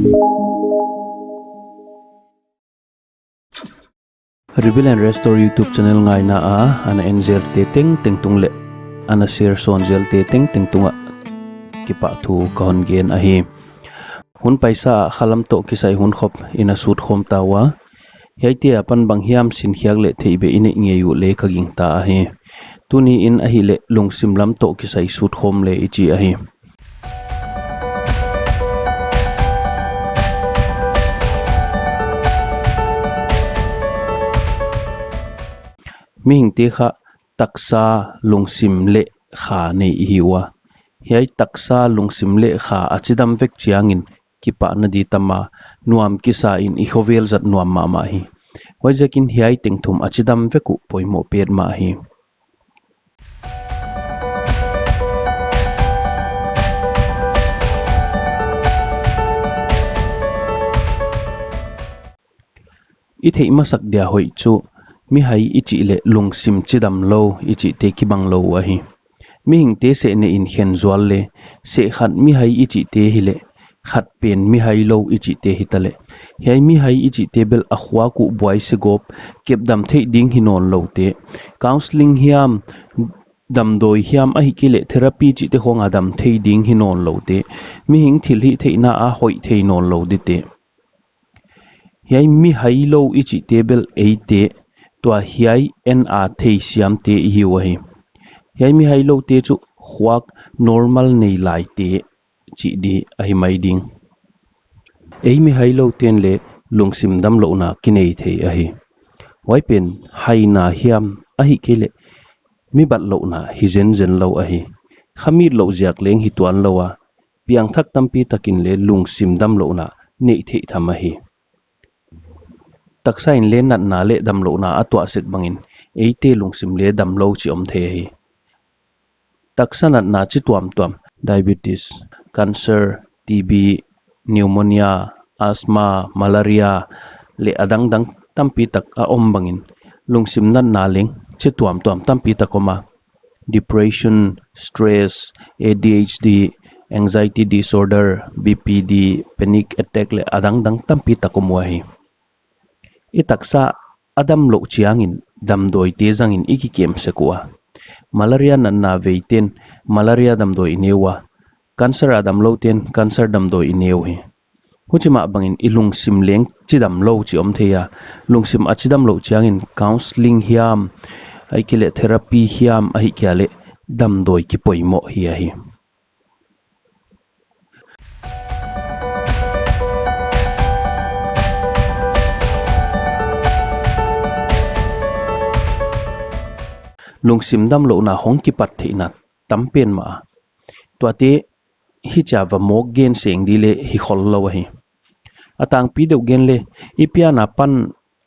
Rebuild and Restore YouTube channel ngai na ana NGEN tengtung le ana share son zel tengtunga kipa thu kon gen ahi hun paisa khalam to kisai hun khop ina sut khom tawa heite apan banghiam sin khiak le theibe ine ngeyu le khaging ta ahi tuni in ahi le lungsim lam to kisai sut khom le ichi ahi ming te kha taksa lungsim le kha nei hiwa hei taksa lungsim le kha achidam vek chiangin kipa na di tama nuam kisa in ihovel zat nuam ma hi waizakin hei tengthum achidam veku poimo pet ma hi i thei masak dia hoi chu mi hai ichi le lungsim chidam lo ichi te kibang lo ahi mi hing te se ne in khen zwal le se khat mi hai ichi te hile khat pen mi hai lo ichi te hitale hei mi hai ichi te bel akhwa ku boy se gop kep dam thei ding hinon lo te counselling hiam dam doi hiam ahi kile therapy chi te khonga dam thei ding hinon lo te mi hing thil hi theina a hoi thei non lo de te hei mi hai lo ichi te bel ei te tua hiai na thei siam te hiwahi hei mi hai lo te chu khwak normal nei lai te chi di ahi mai ding ei mi hai lo ten le lungsim damlouhna kinei thei ahi wai pen hai na hiam ahi kele mi bat louhna hi zen lo ahi khami lo ziak leng hi tuan lowa piang thak tampi takin le lungsim damlouhna nei thei thamahi taksa in le nat na le damlouhna atwa sek bangin eite lungsim le damlo chi om the hi taksa nat na chi tuam diabetes cancer TB pneumonia asthma malaria le adang dang tampi tak a om bangin lungsim nat na leng chi tuam tampi takoma depression stress ADHD anxiety disorder BPD panic attack le adang dang tampi takomwa hi i taksa adam lo chiangin damdoi te zangin ikikem sekua malaria nan na veiten malaria damdoi inewa cancer adam lo ten cancer damdoi ineu hi huchima bangin ilungsim leng chidam lo chi om theya lungsim achidam lo chiangin counselling hiam aikile therapy hiam ahi kyale damdoi ki poimo hi lungsim damlouhna hongki pat theina tampen ma tuate hi chawa mok gen seng dile hi khol lo hi atang pi deu gen le ipiana pan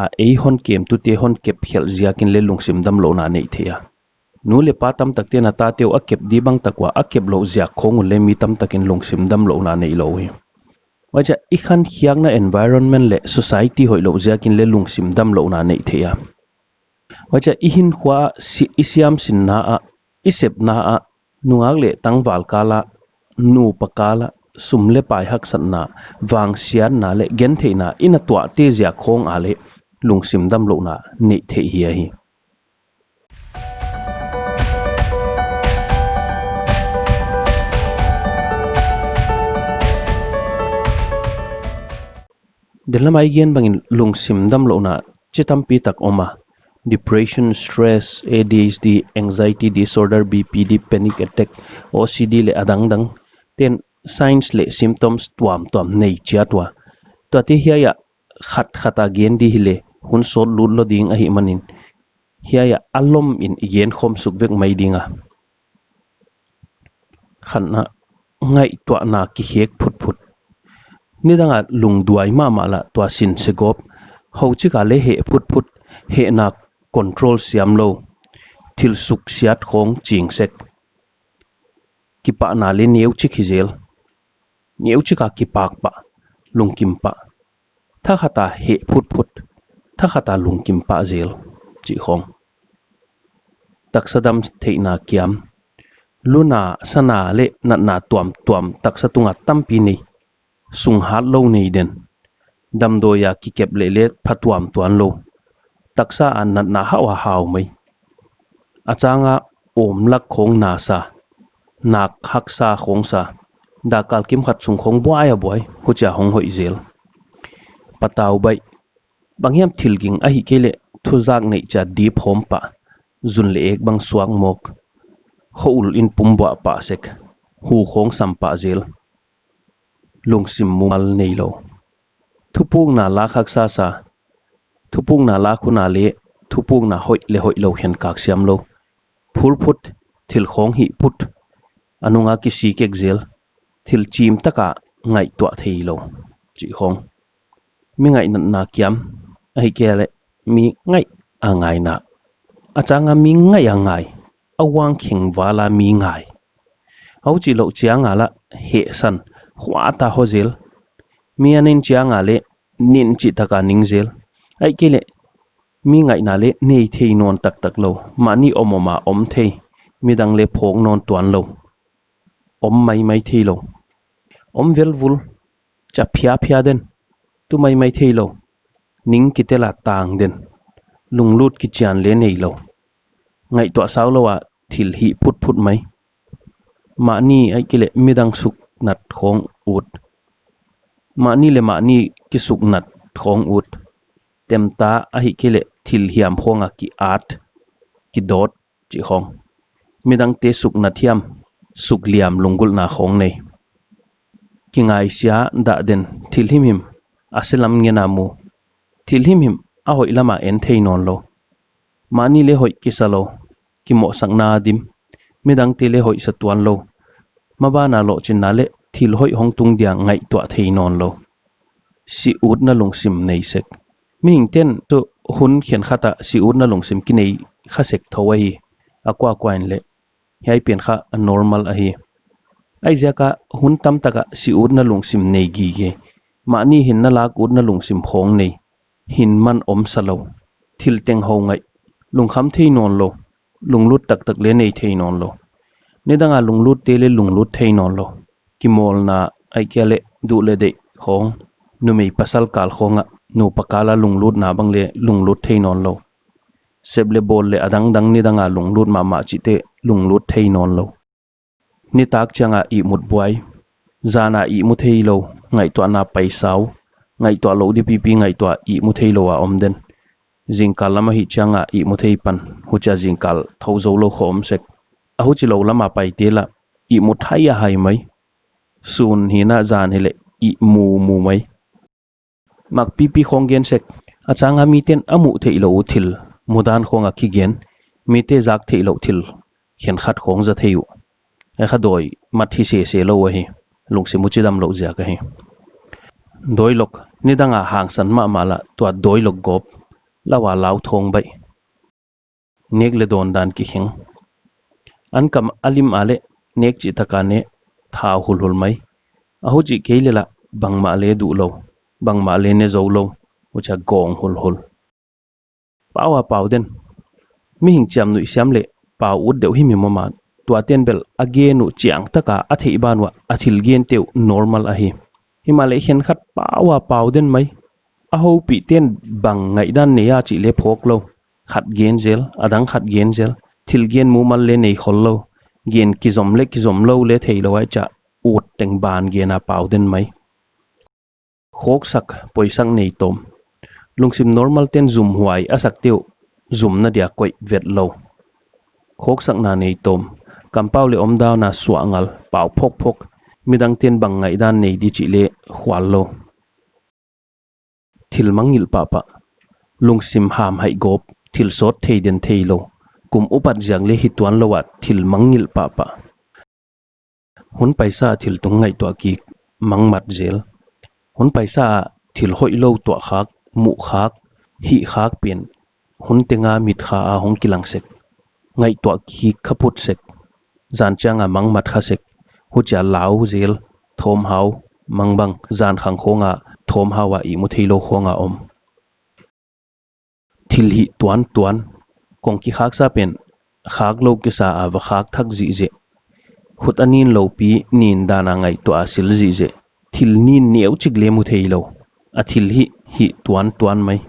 a ei hon kem tu te hon kep khel ziakin le lungsim damlouhna nei theya nu le pa tam takte na ta teu akep di bang takwa akep lo ziak khong le mi tam takin lungsim damlouhna nei lo hi wacha i khan khiak na environment le society hoi lo ziakin le lungsim damlouhna nei theya wacha ihin khwa isiam sinna a isep na a nuang le tangwal kala nu pakala sumle pai hak sanna wang sian na le gen theina ina twa te zia khong ale lungsim damlouhna nei thei hi delamai gen bangin lungsim damlouhna chitam pi tak oma depression stress ADHD anxiety disorder BPD panic attack OCD le adang dang ten signs le symptoms tuam nei chiatwa to ti hiya khata gen di hile hun sol lut lo ding ahi manin hiya alom in yen khom suk vek mai dinga khanna ngai twa na ki hek phut nidanga lungduai ma la twa sin segop ho chika le he phut he na control siam lo thil suk siat khong ching sek kipa na le neu chi khizel neu chi ka kipak pa lungkim pa tha khata he phut tha khata lungkim pa zel chi khong taksadam theina kiam luna sana le na tuam taksa tunga tampi nei sung hat lo nei den dam do ya ki kep le le phatwam tuan lo taksa an nat na hawa haw mai achanga om lak khong na sa nak hak sa khong sa da kal kim khat sung khong boy a boy hucha hong hoi zel pataw bai bangyam thilging a hi kele thuzak nei cha deep hom pa zun le ek bang suak mok khoul in pumbwa pa sek hu khong sampa zel lungsim mumal nei lo thupung na la khak sa sa thupung na la khuna le thupung na hoi le hoi lo khen kak siam lo phul phut thil khong hi put anunga ki si kek zel thil chim taka ngai twa thei lo chi khong mi ngai na kiam a hi kele mi ngai a ngai na achanga mi ngai a ngai awang khing wala mi ngai au chi lo chiang ala he san khwa ta hozel mi anin chiang ale nin chi taka ning zel ai kele mi ngai na le nei thei non tak tak lo mani omoma om thei mi dang le phok non tuan lo om mai thei lo om vel vul cha phia den tu mai thei lo ning kitela tang den lunglut ki chian le nei lo ngai to saw lo wa thil hi phut mai mani ai kile midang suk nat khong ut mani le mani ki suk nat khong ut temta a hi kile thil hiam khonga ki art ki dot chi khong midang te suk na thiam suk liam lungul na khong nei ki NGAISIA da den thil HIMHIM a SELAM ngena mu thil HIMHIM a hoi lama en thei non lo mani le hoi ki salo ki mo sang na dim midang te le hoi sa tuan lo mabana lo chin na le thil hoi hong tung dia ngai twa thei non lo si ut na lungsim nei sek ming ten to hun khen khata si ut na lungsim ki nei kha sek thowai akwa kwain le hai pen kha normal a hi ai jaka hun tam taka si ut na lungsim nei gige mani hin na lak ut na lungsim khong nei hin man om salo thil teng ho ngai lungkham thei non lo lunglut tak tak le nei thei non lo nedanga lunglut te le lunglut thei non lo kimol na ai kele du le de khong nu mei pasal kal khonga nu pakala lunglut na bang le lunglut thei non lo seble bol le adang dang nedanga lunglut ma chi te lunglut thei non lo ni tak changa i mut buai zana i mu thei lo ngai to na paisau ngai to lo di PIPI ngai to i mu thei lo a omden jingkal lama hi changa i mu thei pan hucha jingkal thozo lo khom sek a hu chi lo lama pai te la i mu thai a hai mai sun hina zan hele i mu mai mak PIPI khonggen sek achanga mi ten amu thei lo thil mudan khonga ki gen mi te zak thei lo thil khen khat khong za theiu ai kha doi mathi se lo hi lungsim chidam lo ja ka hi doi lok nidanga hang san ma mala to doi lok gop lawa lau thong bai nek le don dan ki khing an kam alim ale nek chi takane tha hul mai ahu chi keilela bangma le du lo bangma le ne zo lo ucha gong hul pawa den mi hing cham nu siam le paw ud deuh hi mi mama tua ten bel agenu chiang taka a thei banwa a thil gen teu normal a hi himale hen khat paw den mai a ho pi ten bang ngai dan ne ya chi le phok lo khat gen zel adang khat gen zel thil gen mu mal le nei khol lo gen ki zom lo le thei lo ai cha ut teng ban gen a paw den mai khok sak poisang nei tom lungsim normal ten zoom huai asak teu zoom na dia koi vet lo khok sak na nei tom kampau le om daw na suangal paw phok midang ten bang ngai dan nei di chi le khwal lo thil mangil pa lungsim ham hai gop thil sot thei den thei lo kum upat jang le hituan lo wa thil mangil pa hun paisa thil tung ngai to ki mangmat zel hun paisa thil hoi lo to khak mu khak hi khak pen hun tenga mit kha a hong kilang sek ngai to ki khaput sek zan changa mangmat kha sek hu cha lau zel thom hau mangbang zan khang khonga thom hawa i mu theilo khonga om thil hi tuan kong ki khak sa pen khak lo ki sa a wa khak thak ji je khut anin lo pi nin dana ngai to asil ji je thil ni neu chik le mu thei lo a thil hi tuan mai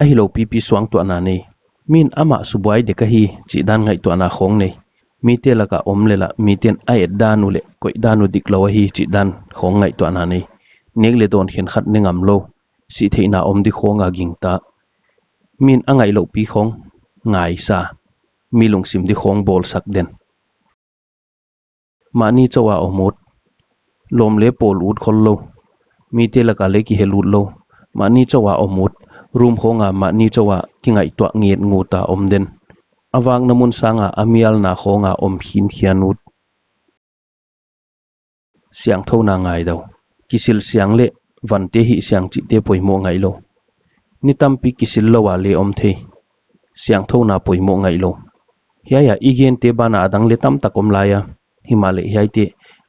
a hilo pipi suangtuahna nei min ama subuai de ka hi chi dan ngai tuahna khong nei mi te laka omlela mi ten a et danu le koi danu diklo hi chi dan khong ngai tuahna nei negle don khen khat ne ngam lo si theina om di khonga gingta min angai lo pi khong ngaisa mi lungsim di khong bol sak den mani chawa omot lom le pol ut khol lo mi te laka le ki helut lo mani chawa omot room khonga mani chawa ki ngai tua nget nguta omden awang namun sanga amial na khonga om hin hianut siang thona ngai do kisil siang le vante hi siang chi te poimo ngai lo nitampi kisil lo wa le om the siang thona poimo ngai lo hiaya igen te bana adang le tam takom laya himale hiaite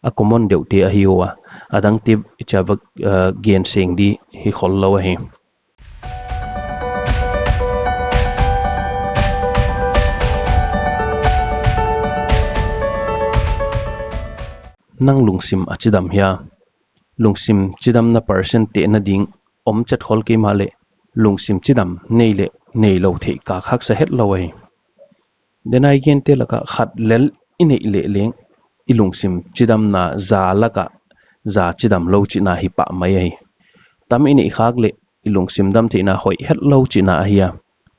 a common deute a hiwa adang te chawak gen seng di hi khol lo he nang lungsim achidam hia lungsim chidam na percent te na ding om chat khol ke male lungsim chidam nei lo the ka khak sa het lo ai denai gen te laka khat lel inei le leng ilungsim chidam na za laka za chidam lo chi na hi pa mai ai tam inei khak le ilungsim dam the na hoi het lo chi na hiya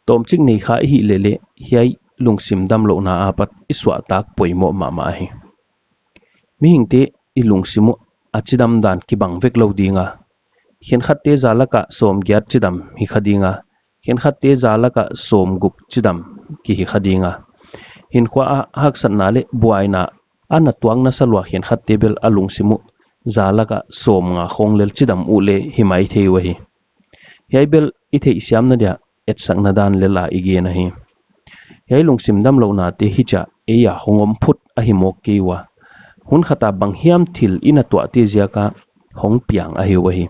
tom chik nei kha hi le hiai lungsim damlouhna apat iswa tak poimo ma hi mi hingte ilungsimu achidam dan ki bang vek lo dinga hian khatte zalaka som gyat chidam hi khadinga hian khatte zalaka som guk chidam ki hi khadinga hin khwa hak sanna le buaina ana tuangna salwa hian khatte bel alungsimu zalaka som nga khonglel chidam ule himai theiwa hi yaibel ithei siamna dia et sakna dan le la ige na hi yai lungsim damlouhna te hicha eya hongom phut a himok kewa hun khata bang hiam thil ina twa te ziaka hong piang a hiwa hi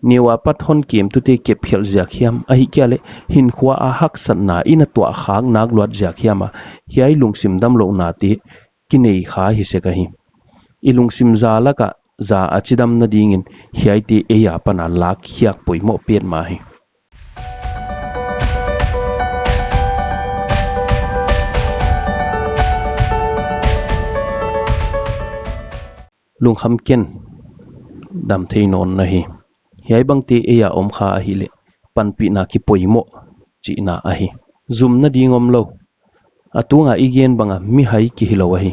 newa pat hon kem tu te kep khel ziak hiam a hi kyale hin khwa a hak sanna ina twa khang nak luat ziak hiama hiai lungsim damlouhna te kinei kha hi se ka hi ilungsim zalaka za achidam na dingin hiai te eya pana lak hiak poimo pet ma hi lungkham ken dam thei non na hi hiai bangte eya om kha a hi le panpi na ki poimo chi na a hi zum na dingom lo atunga igen banga mi hai ki hilo a hi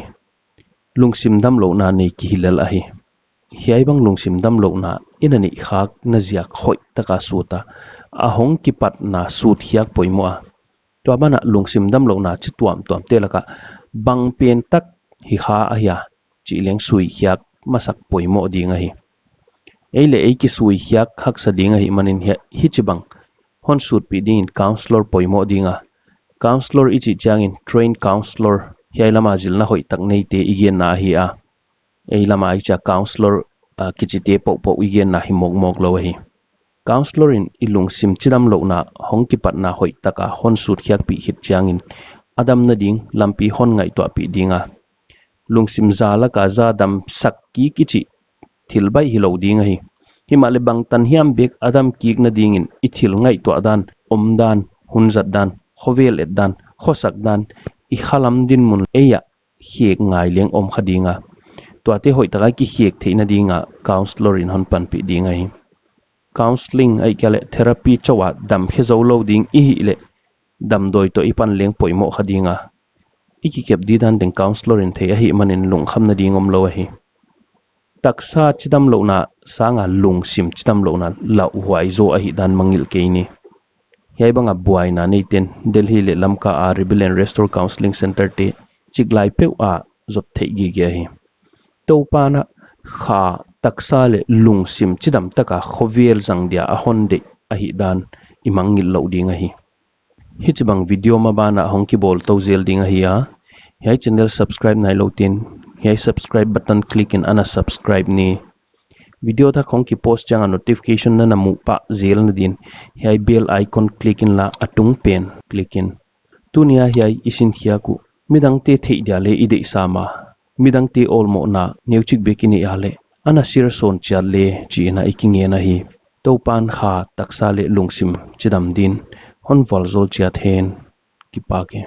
lungsim damlouhna nei ki hilal a hi hiai bang lungsim damlouhna inani khak na ziak khoi taka suta a hong ki pat na sut hiak poimo a to bana lungsim damlouhna chi tuam te laka bang pen tak hi kha a hiya chi leng sui hiak masak poimo dinga hi eile eiki sui hiak khak sa dinga hi manin hi chibang hon sut pi ding counselor poimo dinga counselor ichi changin trained counselor hiai lama zilna hoi tak nei te igen na hi a ei lama icha counselor kichi te po igen na hi mok lo hi counselor in ilungsim chidam lohna hongki patna hoi taka hon sut hiak pi hit changin adam na ding lampi hon ngai to pi dinga lungsim zala ka za dam sakki kichi thilbai hilo dinga hi himale bang tan hiam bek adam kik na dingin ithil ngai to dan omdan hunzat dan khovel et dan khosak dan I khalam din mun eya hiek ngai leng om khadinga to ate hoi taka ki hiek theina dinga counselor in hon pan pi dinga hi counselling ai kale therapy chawa dam khezo lo ding I hi le dam doi to ipan leng poimo khadinga iki kep di dan deng counselor in thei a hi manin lung kham na dingom lo hi taksa chidam lohna sanga lungsim chidam lohna lauhhuai zo a hi dan mangil keini hiai banga buaina neiten Delhi le Lamka a rebuildandrestore Counselling Center te chiglai peu a zot thei gige hi to pana kha taksa le lungsim chidam taka khovel zang dia a honde a hi dan imangil lo dinga hi hichbang video ma bana hongki bol to zel dinga hi a hiai channel subscribe nai lo tin hiai subscribe button click in ana subscribe ni video ta hongki post changa notification na namu pa zel na din hiai bell icon click in la atung pen click in tunia hiai isin hiaku midang te thei dia le ide sama midang te olmo na neuchik bekini ale ana sir son chiat le chi na ikinge na hi topan kha taksa le lungsim chidam din hon volzol chiat hen ki pa ke